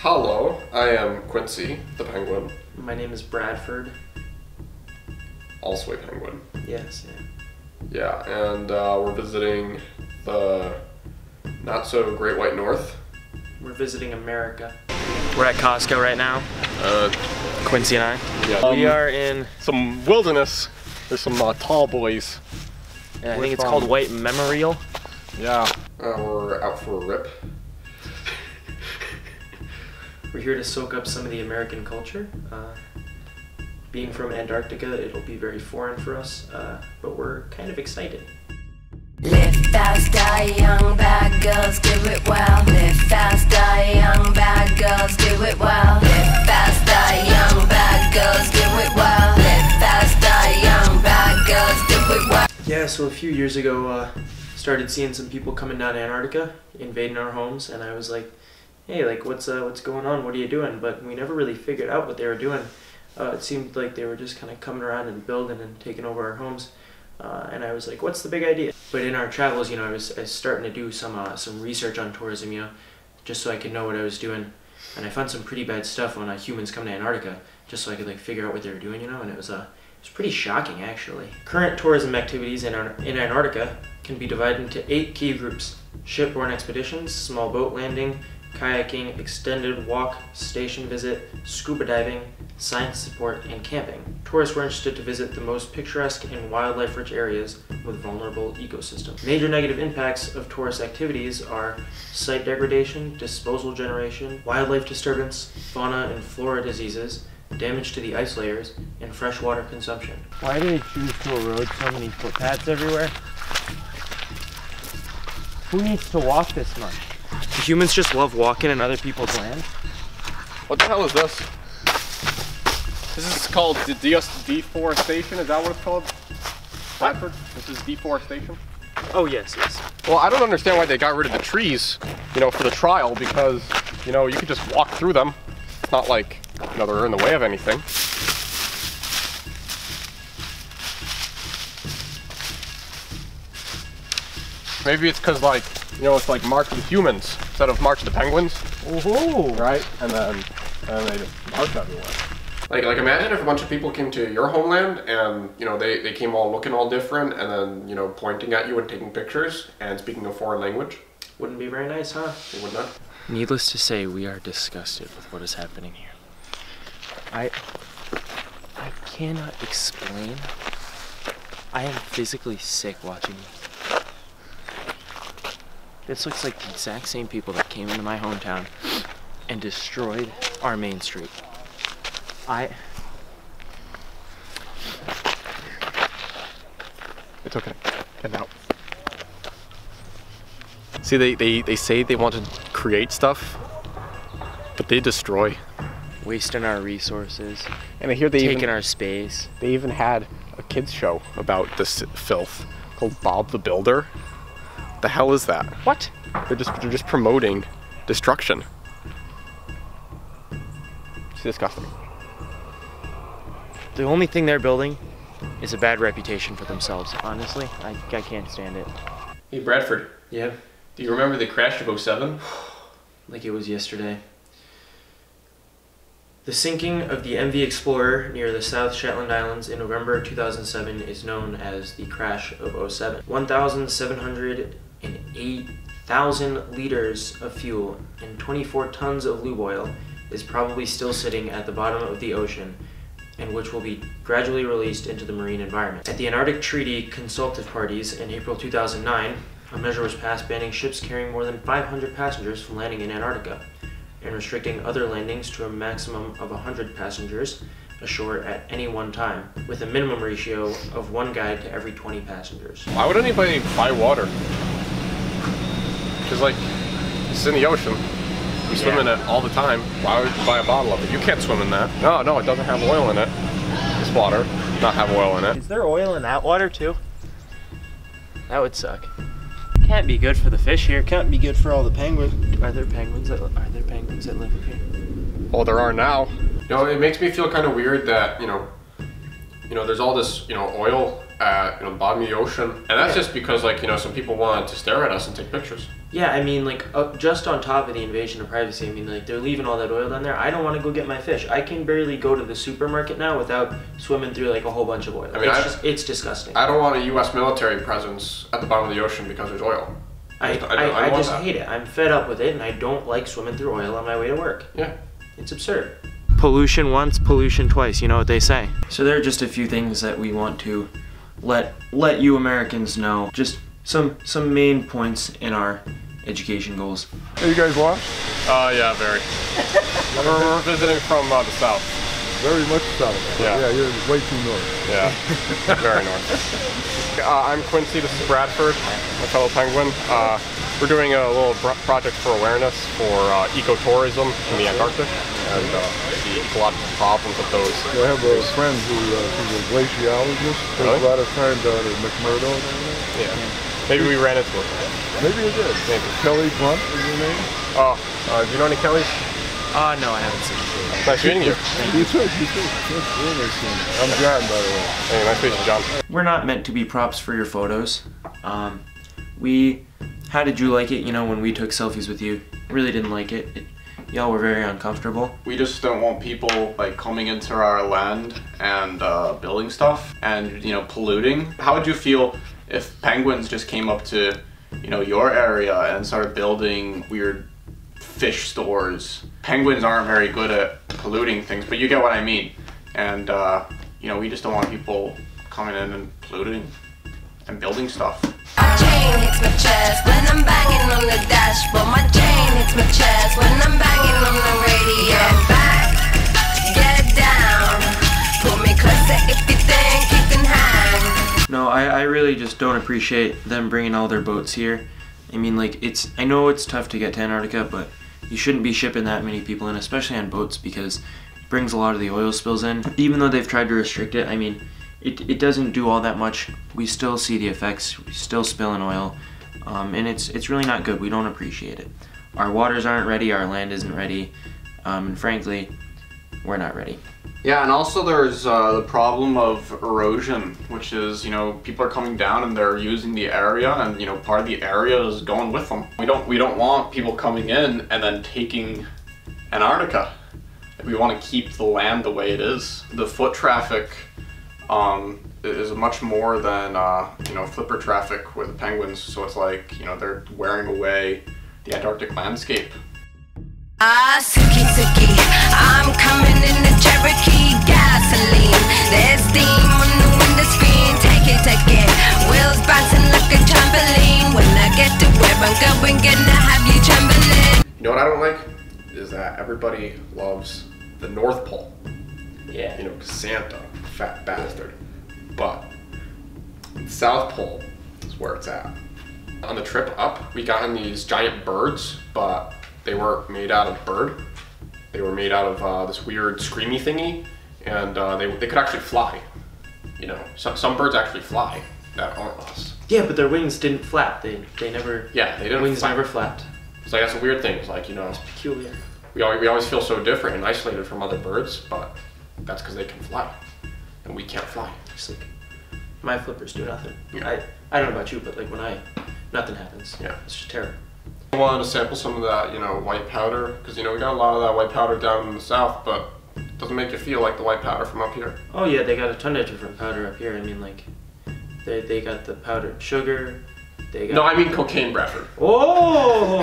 Hello, I am Quincy, the penguin. My name is Bradford. Also a penguin. Yes, yeah. Yeah, and we're visiting the not-so Great White North. We're visiting America. We're at Costco right now. Quincy and I. Yeah. We are in some wilderness. There's some tall boys. And I think it's called White Memorial. Yeah. We're out for a rip. We're here to soak up some of the American culture. Being from Antarctica, it'll be very foreign for us, but we're kind of excited. Live fast, die young, bad girls do it well. Live fast, die young, bad girls do it well. Live fast, die young, bad girls do it well. Live fast, die young, bad girls do it well. Yeah, so a few years ago, started seeing some people coming down to Antarctica, invading our homes, and I was like, hey, like, what's going on? What are you doing? But we never really figured out what they were doing. It seemed like they were just kind of coming around and building and taking over our homes. And I was like, what's the big idea? But in our travels, I was starting to do some research on tourism, just so I could know what I was doing. And I found some pretty bad stuff on humans come to Antarctica, just so I could figure out what they were doing, and it was pretty shocking, actually. Current tourism activities in Antarctica can be divided into 8 key groups: shipborne expeditions, small boat landing, kayaking, extended walk, station visit, scuba diving, science support, and camping. Tourists were interested to visit the most picturesque and wildlife-rich areas with vulnerable ecosystems. Major negative impacts of tourist activities are site degradation, disposal generation, wildlife disturbance, fauna and flora diseases, damage to the ice layers, and freshwater consumption. Why do they choose to erode so many footpaths everywhere? Who needs to walk this much? Do humans just love walking in other people's land? What the hell is this? This is called deforestation, is that what it's called? Bradford? This is deforestation? Oh, yes, yes. Well, I don't understand why they got rid of the trees, for the trial, because, you could just walk through them. It's not like, they're in the way of anything. Maybe it's because, it's like March of the Humans instead of March of the Penguins. Oh, right? And then they just march everywhere. Like imagine if a bunch of people came to your homeland and, they came all looking all different and then, pointing at you and taking pictures and speaking a foreign language. Wouldn't be very nice, huh? It would not. Needless to say, we are disgusted with what is happening here. I cannot explain. I am physically sick watching this. This looks like the exact same people that came into my hometown and destroyed our main street. It's okay. Get out. See, they say they want to create stuff, but they destroy. Wasting our resources. And I hear taking our space. They even had a kids show about this filth called Bob the Builder. The hell is that? What? They're just promoting destruction. It's disgusting. The only thing they're building is a bad reputation for themselves. Honestly, I can't stand it. Hey Bradford. Yeah? Do you remember the crash of '07? Like it was yesterday. The sinking of the MV Explorer near the South Shetland Islands in November 2007 is known as the crash of '07. 1,708,000 liters of fuel and 24 tons of lube oil is probably still sitting at the bottom of the ocean, and which will be gradually released into the marine environment. At the Antarctic Treaty Consultative Parties in April 2009, a measure was passed banning ships carrying more than 500 passengers from landing in Antarctica, and restricting other landings to a maximum of 100 passengers ashore at any one time, with a minimum ratio of 1 guide to every 20 passengers. Why would anybody buy water? Because it's in the ocean. You swim in it all the time. Why would you buy a bottle of it? You can't swim in that. No, it doesn't have oil in it. This water does not have oil in it. Is there oil in that water too? That would suck. Can't be good for the fish here. Can't be good for all the penguins. Are there penguins that live here? Well, there are now. It makes me feel kind of weird that there's all this oil at the bottom of the ocean, and that's just because like some people wanted to stare at us and take pictures. Yeah, I mean, like, just on top of the invasion of privacy, I mean, like, they're leaving all that oil down there. I don't want to go get my fish. I can barely go to the supermarket now without swimming through, like, a whole bunch of oil. I mean, it's disgusting. I don't want a U.S. military presence at the bottom of the ocean because there's oil. I just hate it. I'm fed up with it, and I don't like swimming through oil on my way to work. Yeah. It's absurd. Pollution once, pollution twice, you know what they say. So there are just a few things that we want to let you Americans know. Just some main points in our education goals. Are you guys lost? Yeah, very. We're visiting from the south. Very much south. Yeah. Yeah, you're way too north. Yeah, very north. I'm Quincy, this is Bradford, my fellow penguin. We're doing a little project for awareness for ecotourism in the Antarctic and the ecological problems of those. I have a friend who's a glaciologist. Spends a lot of time down at McMurdo. Yeah. Maybe we ran into it. Maybe you did. Maybe. Kelly Blunt is your name? Oh, do you know any Kellys? No, I haven't seen you. Nice meeting you. You too. That's really nice meeting you. I'm John, by the way. Hey, nice meeting you, John. We're not meant to be props for your photos. How did you like it, when we took selfies with you? Really didn't like it. Y'all were very uncomfortable. We just don't want people like coming into our land and building stuff and polluting. How would you feel if penguins just came up to your area and started building weird fish stores? Penguins aren't very good at polluting things, but you get what I mean. And we just don't want people coming in and polluting and building stuff. My chain hits my chest when I'm banging on the dashboard. My chain hits my chest when I'm banging on the radio. Get back, get down, pull me closer if you think you can hang. No, I really just don't appreciate them bringing all their boats here. I mean, like, I know it's tough to get to Antarctica, but you shouldn't be shipping that many people in, especially on boats, because it brings a lot of the oil spills in. Even though they've tried to restrict it, I mean, it doesn't do all that much. We still see the effects, we still spill in oil, and it's really not good. We don't appreciate it. Our waters aren't ready, our land isn't ready, and frankly, we're not ready. Yeah, and also there's the problem of erosion, which is, people are coming down and they're using the area, and part of the area is going with them. We don't want people coming in and then taking Antarctica. We want to keep the land the way it is. The foot traffic is much more than flipper traffic with penguins, so it's like they're wearing away the Antarctic landscape. Suki Suki, I'm coming in the Cherokee gasoline. There's steam on the window screen. Take it, wheels bouncing like a trampoline. When I get to where I'm going, gonna have you trembling. You know what I don't like? Is that everybody loves the North Pole. Yeah. Santa, fat bastard. But the South Pole is where it's at. On the trip up, we got in these giant birds, but they weren't made out of bird. They were made out of this weird screamy thingy, and they could actually fly. Some birds actually fly that aren't us. Yeah, but their wings didn't flap. They never. Yeah, they didn't. Wings never flapped. It's like that's a weird thing. It's like It's peculiar. we always feel so different and isolated from other birds, but that's because they can fly, and we can't fly. Just like my flippers do nothing. Yeah. I don't know about you, but like nothing happens. Yeah. It's just terror. I wanted to sample some of that, white powder, because we got a lot of that white powder down in the south, but it doesn't make you feel like the white powder from up here. Oh yeah, they got a ton of different powder up here. I mean, like, they got the powdered sugar. They got No, I mean cocaine, Bradford. Oh!